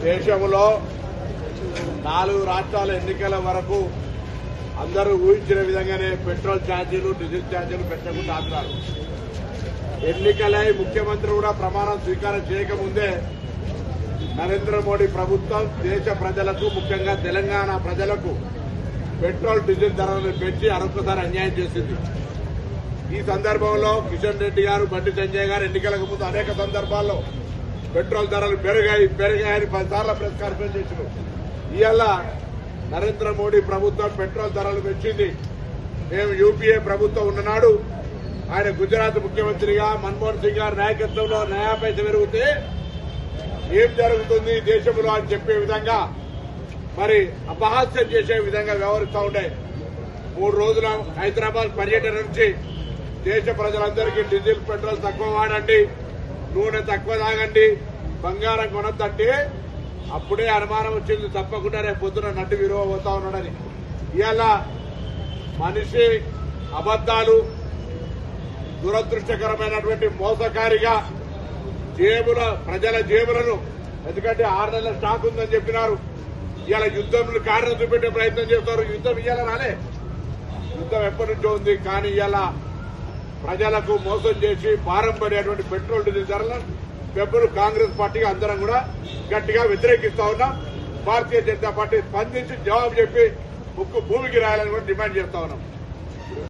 దేశంలో 4 రాష్ట్రాల ఎన్నికల వరకు అందరూ ఊహించిన విధంగానే పెట్రోల్ ఛార్జీలు డీజిల్ ఛార్జీలు పెంచకుండా ఆపారు. ఎన్నికలై ముఖ్యమంత్రి కూడా ప్రమాణం స్వీకారం చేయకముందే నరేంద్ర మోడీ ప్రభుత్వం దేశ ప్రజలకు ముఖ్యంగా తెలంగాణ ప్రజలకు పెట్రోల్ డీజిల్ ధరలను పెంచి మరొకసారి అన్యాయం చేసింది. ఈ సందర్భంలో కిషన్ రెడ్డి గారు, బండి సంజయ్ గారు ఎన్నికలకు ముందు అనేక సందర్భాల్లో పెట్రోల్ ధరలు పెరిగాయని 10 సార్లు ప్రెస్ కాన్ఫరెన్స్ చేశారు. ఇవాళ నరేంద్ర మోడీ ప్రభుత్వం పెట్రోల్ ధరలు పెంచింది. మేము యూపీఏ ప్రభుత్వం ఉన్ననాడు ఆయన గుజరాత్ ముఖ్యమంత్రిగా మన్మోహన్ సింగ్ గారి నాయకత్వంలో నయా పైస పెరిగితే ఏం జరుగుతుంది దేశంలో అని చెప్పే విధంగా మరి అపహాస్యం చేసే విధంగా వ్యవహరిస్తూ ఉండే 3 రోజుల హైదరాబాద్ పర్యటన నుంచి దేశ ప్రజలందరికీ డీజిల్ పెట్రోల్ తక్కువ వాడండి, నూనె తక్కువ తాగండి, బంగారం కొనద్దంటే అప్పుడే అనుమానం వచ్చింది. తప్పకుండా రేపు పొద్దున నడ్డు విలువ పోతా ఉన్నాడని. ఇవాళ మనిషి అబద్దాలు, దురదృష్టకరమైనటువంటి మోసకారిగా ప్రజల జేబులను, ఎందుకంటే 6 నెలల స్టాక్ ఉందని చెప్పినారు. ఇవాళ యుద్ధంలో కారణం చూపెట్టే ప్రయత్నం చేస్తారు. యుద్ధం ఇవాళ రాలే, యుద్ధం ఎప్పటి నుంచో ఉంది. కానీ ఇవాళ ప్రజలకు మోసం చేసి భారం పడేటువంటి పెట్రోల్ డీజిల్ ధరలను పెబ్బులు కాంగ్రెస్ పార్టీగా అందరం కూడా గట్టిగా వ్యతిరేకిస్తా ఉన్నాం. భారతీయ జనతా పార్టీ స్పందించి జవాబు చెప్పి ముక్కు భూమికి రాయాలని కూడా డిమాండ్ చేస్తా ఉన్నాం.